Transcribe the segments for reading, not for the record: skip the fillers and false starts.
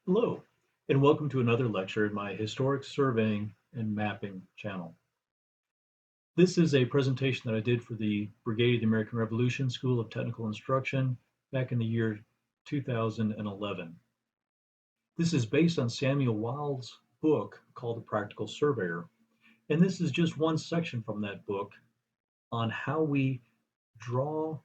Hello, and welcome to another lecture in my Historic Surveying and Mapping channel. This is a presentation that I did for the Brigade of the American Revolution School of Technical Instruction back in the year 2011. This is based on Samuel Wyld's book called The Practical Surveyor, and this is just one section from that book on how we draw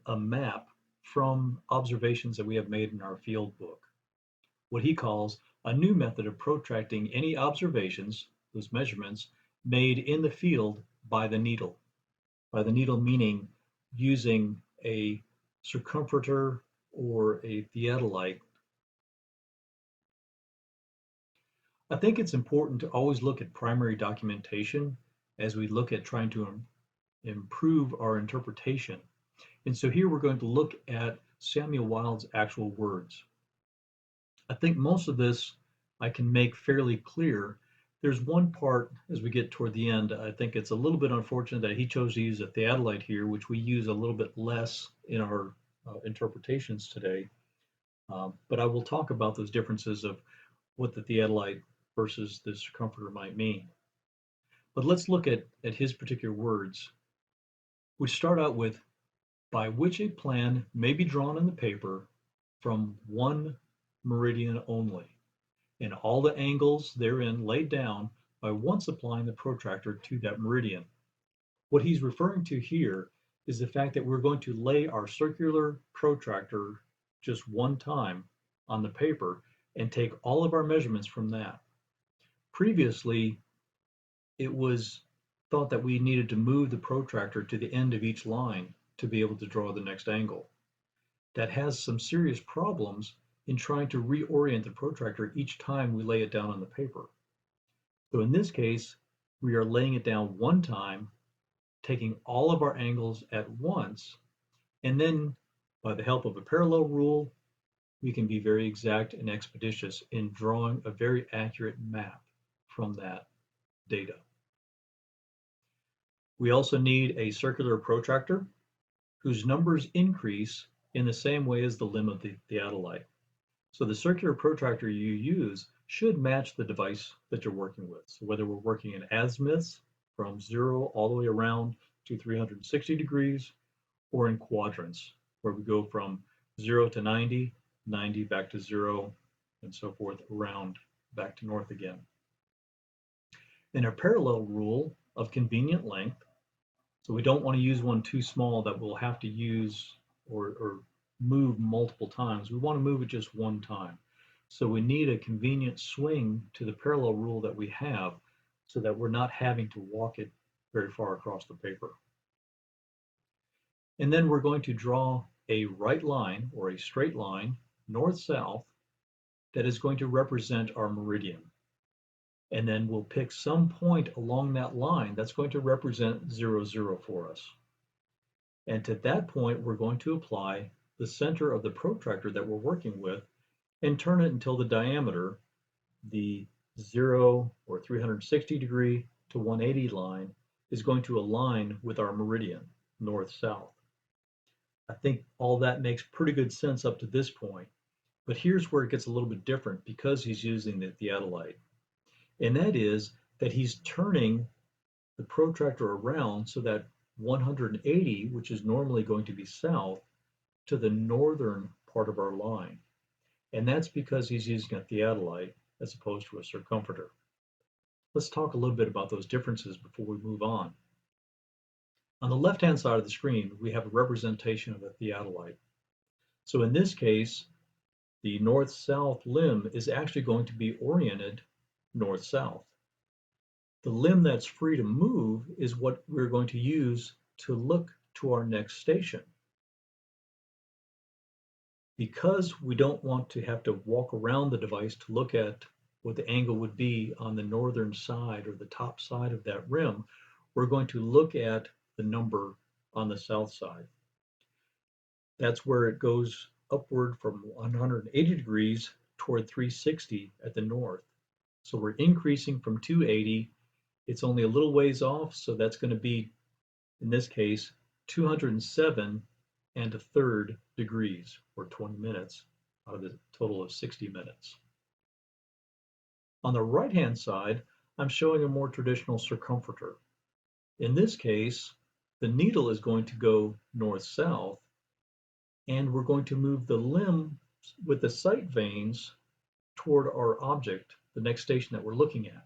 a map from observations that we have made in our field book. What he calls a new method of protracting any observations, those measurements, made in the field by the needle. By the needle meaning using a circumferencer or a theodolite. I think it's important to always look at primary documentation as we look at trying to improve our interpretation. And so here we're going to look at Samuel Wyld's actual words. I think most of this I can make fairly clear. There's one part as we get toward the end, I think it's a little bit unfortunate that he chose to use a theodolite here, which we use a little bit less in our interpretations today. But I will talk about those differences of what the theodolite versus the circumferencer might mean. But let's look at his particular words, which start out with, by which a plan may be drawn in the paper from one meridian only, and all the angles therein laid down by once applying the protractor to that meridian. What he's referring to here is the fact that we're going to lay our circular protractor just one time on the paper and take all of our measurements from that. Previously, it was thought that we needed to move the protractor to the end of each line to be able to draw the next angle. That has some serious problems in trying to reorient the protractor each time we lay it down on the paper. So in this case, we are laying it down one time, taking all of our angles at once, and then by the help of a parallel rule, we can be very exact and expeditious in drawing a very accurate map from that data. We also need a circular protractor whose numbers increase in the same way as the limb of the theodolite. So the circular protractor you use should match the device that you're working with. So whether we're working in azimuths from 0 all the way around to 360 degrees, or in quadrants where we go from 0 to 90, 90 back to 0, and so forth around back to north again. In a parallel rule of convenient length, so we don't want to use one too small that we'll have to use or move multiple times. We want to move it just one time. So we need a convenient swing to the parallel rule that we have so that we're not having to walk it very far across the paper. And then we're going to draw a right line or a straight line, north-south, that is going to represent our meridian. And then we'll pick some point along that line that's going to represent 0, 0 for us. And to that point, we're going to apply the center of the protractor that we're working with and turn it until the diameter, the 0 or 360 degree to 180 line, is going to align with our meridian, north-south. I think all that makes pretty good sense up to this point. But here's where it gets a little bit different because he's using the theodolite. And that is that he's turning the protractor around so that 180, which is normally going to be south, to the northern part of our line. And that's because he's using a theodolite as opposed to a circumferencer. Let's talk a little bit about those differences before we move on. On the left-hand side of the screen, we have a representation of a theodolite. So in this case, the north-south limb is actually going to be oriented north-south. The limb that's free to move is what we're going to use to look to our next station. Because we don't want to have to walk around the device to look at what the angle would be on the northern side or the top side of that rim, we're going to look at the number on the south side. That's where it goes upward from 180 degrees toward 360 at the north. So we're increasing from 280. It's only a little ways off, so that's going to be, in this case, 207 and a third degrees, or 20 minutes. out of the total of 60 minutes. On the right-hand side, I'm showing a more traditional circumferter. In this case, the needle is going to go north-south, and we're going to move the limb with the sight vanes toward our object, the next station that we're looking at.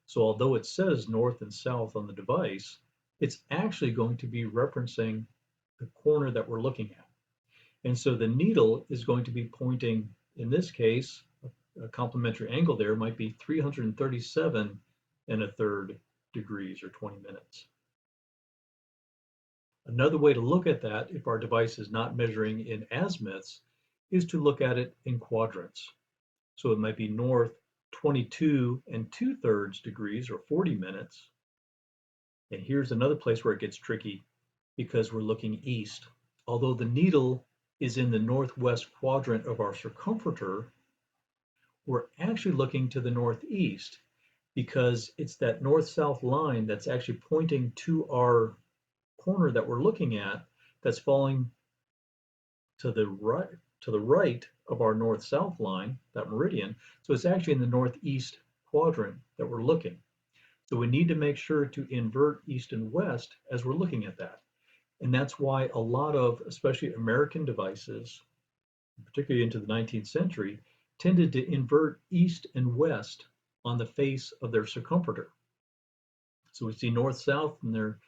So although it says north and south on the device, it's actually going to be referencing the corner that we're looking at. And so the needle is going to be pointing, in this case, a complementary angle there might be 337 and a third degrees or 20 minutes. Another way to look at that, if our device is not measuring in azimuths, is to look at it in quadrants. So it might be north 22 and 2/3 degrees or 40 minutes. And here's another place where it gets tricky because we're looking east. Although the needle is in the northwest quadrant of our circumferter, we're actually looking to the northeast because it's that north-south line that's actually pointing to our corner that we're looking at that's falling to the right of our north-south line, that meridian. So it's actually in the northeast quadrant that we're looking. So we need to make sure to invert east and west as we're looking at that. And that's why a lot of, especially American devices, particularly into the 19th century, tended to invert east and west on the face of their circumferter. So we see north-south in their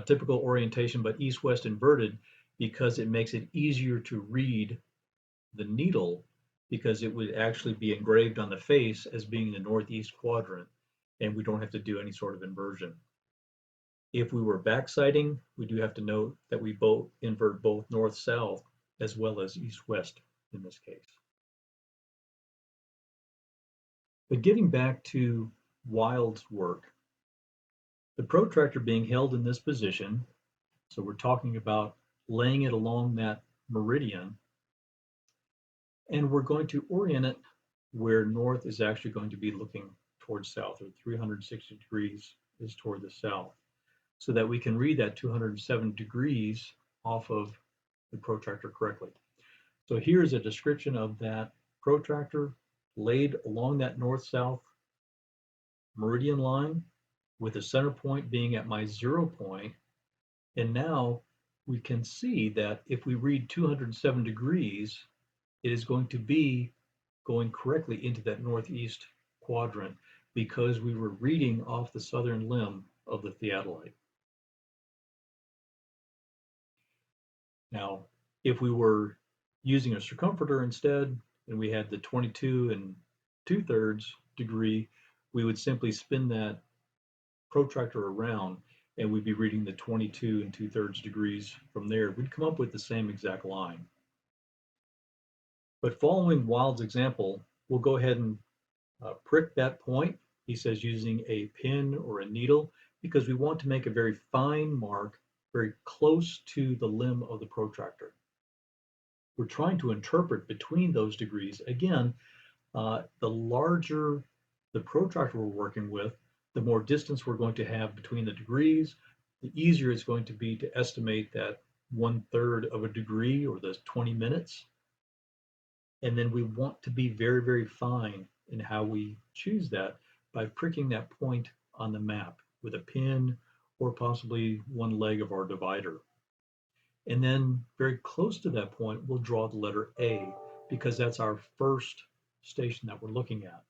typical orientation, but east-west inverted because it makes it easier to read the needle because it would actually be engraved on the face as being the northeast quadrant, and we don't have to do any sort of inversion. If we were backsighting, we do have to note that we both invert both north-south as well as east-west in this case. But getting back to Wyld's work, the protractor being held in this position, so we're talking about laying it along that meridian, and we're going to orient it where north is actually going to be looking towards south, or 360 degrees is toward the south, so that we can read that 207 degrees off of the protractor correctly. So here's a description of that protractor laid along that north-south meridian line with the center point being at my 0 point. And now we can see that if we read 207 degrees, it is going to be going correctly into that northeast quadrant because we were reading off the southern limb of the theodolite. Now, if we were using a circumferter instead, and we had the 22 and 2/3 degree, we would simply spin that protractor around and we'd be reading the 22 and 2/3 degrees from there. We'd come up with the same exact line. But following Wyld's example, we'll go ahead and prick that point, he says using a pin or a needle, because we want to make a very fine mark very close to the limb of the protractor. We're trying to interpret between those degrees. Again, the larger the protractor we're working with, the more distance we're going to have between the degrees, the easier it's going to be to estimate that 1/3 of a degree or the 20 minutes. And then we want to be very, very fine in how we choose that by pricking that point on the map with a pin or possibly one leg of our divider. And then very close to that point, we'll draw the letter A because that's our first station that we're looking at.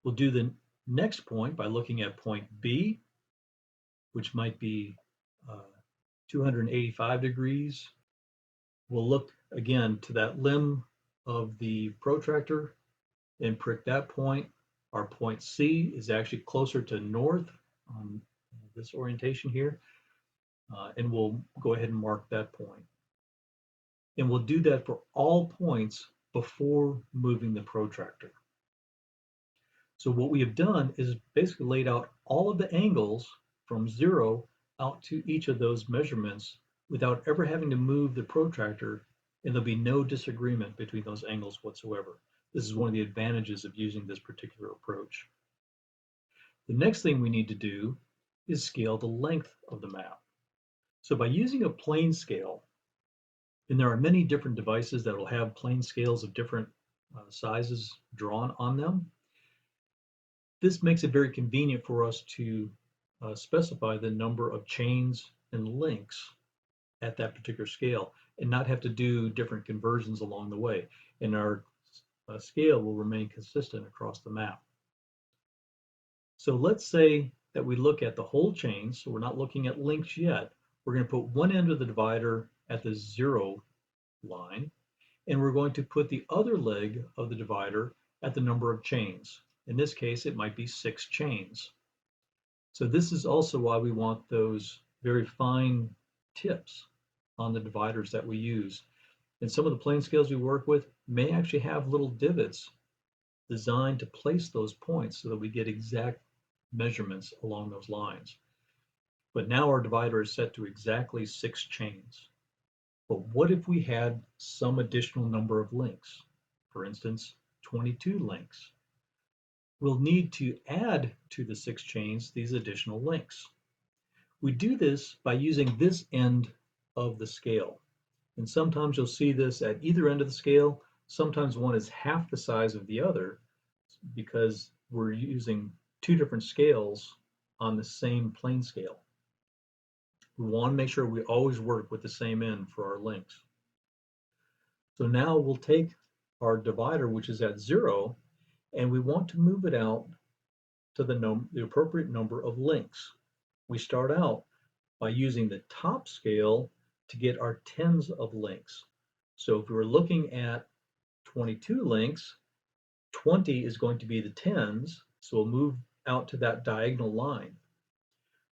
We'll do the next point by looking at point B, which might be 285 degrees. We'll look again to that limb of the protractor and prick that point. Our point C is actually closer to north on this orientation here, and we'll go ahead and mark that point. And we'll do that for all points before moving the protractor. So what we have done is basically laid out all of the angles from 0 out to each of those measurements without ever having to move the protractor, and there'll be no disagreement between those angles whatsoever. This is one of the advantages of using this particular approach. The next thing we need to do is scale the length of the map. So by using a plane scale, And there are many different devices that will have plane scales of different sizes drawn on them. This makes it very convenient for us to specify the number of chains and links at that particular scale and not have to do different conversions along the way. And our scale will remain consistent across the map. So let's say that we look at the whole chain, so we're not looking at links yet. We're going to put one end of the divider at the 0 line, and we're going to put the other leg of the divider at the number of chains. In this case, it might be 6 chains. So this is also why we want those very fine tips on the dividers that we use. And some of the plane scales we work with may actually have little divots designed to place those points so that we get exact measurements along those lines. But now our divider is set to exactly 6 chains. But what if we had some additional number of links? For instance, 22 links. We'll need to add to the 6 chains these additional links. We do this by using this end of the scale. And sometimes you'll see this at either end of the scale. Sometimes one is half the size of the other because we're using two different scales on the same plane scale. We want to make sure we always work with the same end for our links. So now we'll take our divider, which is at 0, and we want to move it out to the appropriate number of links. We start out by using the top scale to get our tens of links. So if we were looking at 22 links, 20 is going to be the tens, so we'll move out to that diagonal line.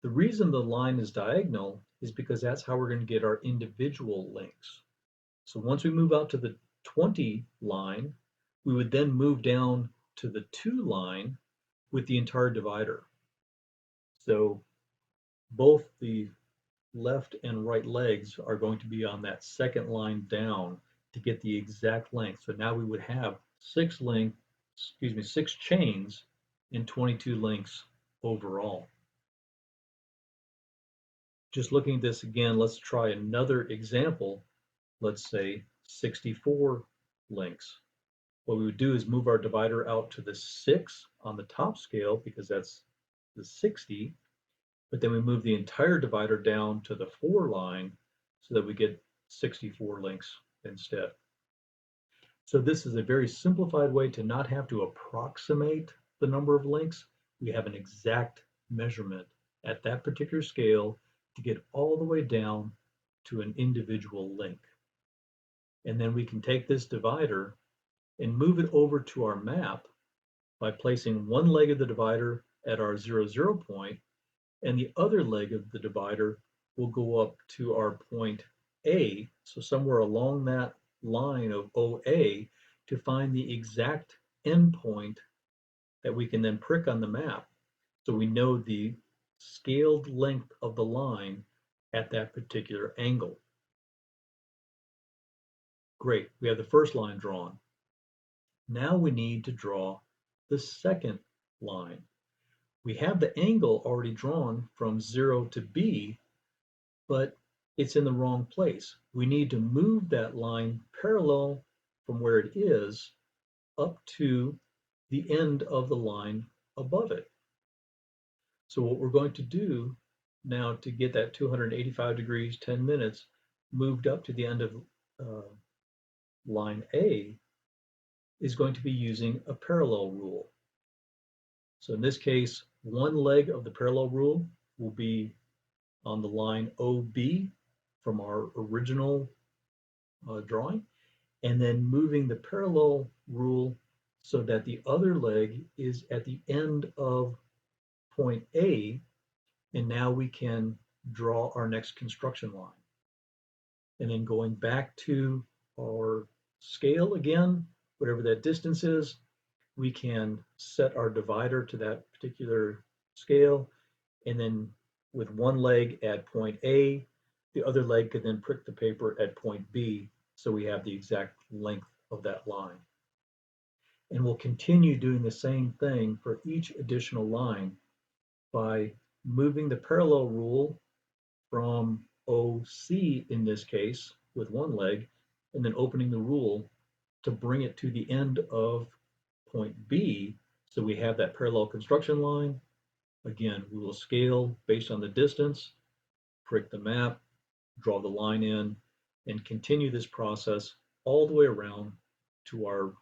The reason the line is diagonal is because that's how we're going to get our individual links. So once we move out to the 20 line, we would then move down to the 2 line with the entire divider. So both the left and right legs are going to be on that second line down to get the exact length. So now we would have 6 chains and 22 links overall. Just looking at this again, let's try another example. Let's say 64 links. What we would do is move our divider out to the 6 on the top scale because that's the 60, but then we move the entire divider down to the 4 line so that we get 64 links instead. So this is a very simplified way to not have to approximate the number of links. We have an exact measurement at that particular scale to get all the way down to an individual link. And then we can take this divider and move it over to our map by placing one leg of the divider at our 0, 0 point, and the other leg of the divider will go up to our point A, so somewhere along that line of OA, to find the exact endpoint that we can then prick on the map so we know the scaled length of the line at that particular angle. Great, we have the first line drawn. Now we need to draw the second line. We have the angle already drawn from 0 to B, but it's in the wrong place. We need to move that line parallel from where it is up to the end of the line above it. So what we're going to do now to get that 285 degrees, 10 minutes, moved up to the end of line A is going to be using a parallel rule. So in this case, one leg of the parallel rule will be on the line OB from our original drawing, and then moving the parallel rule so that the other leg is at the end of point A, and now we can draw our next construction line. And then going back to our scale again, whatever that distance is, we can set our divider to that particular scale, and then with one leg at point A, the other leg could then prick the paper at point B, so we have the exact length of that line. And we'll continue doing the same thing for each additional line by moving the parallel rule from OC in this case, with one leg and then opening the rule to bring it to the end of point B. So we have that parallel construction line. Again, we will scale based on the distance, prick the map, draw the line in, and continue this process all the way around to our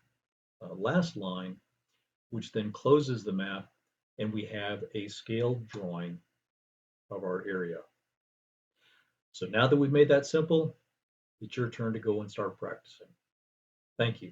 last line, which then closes the map, and we have a scaled drawing of our area. So now that we've made that simple, it's your turn to go and start practicing. Thank you.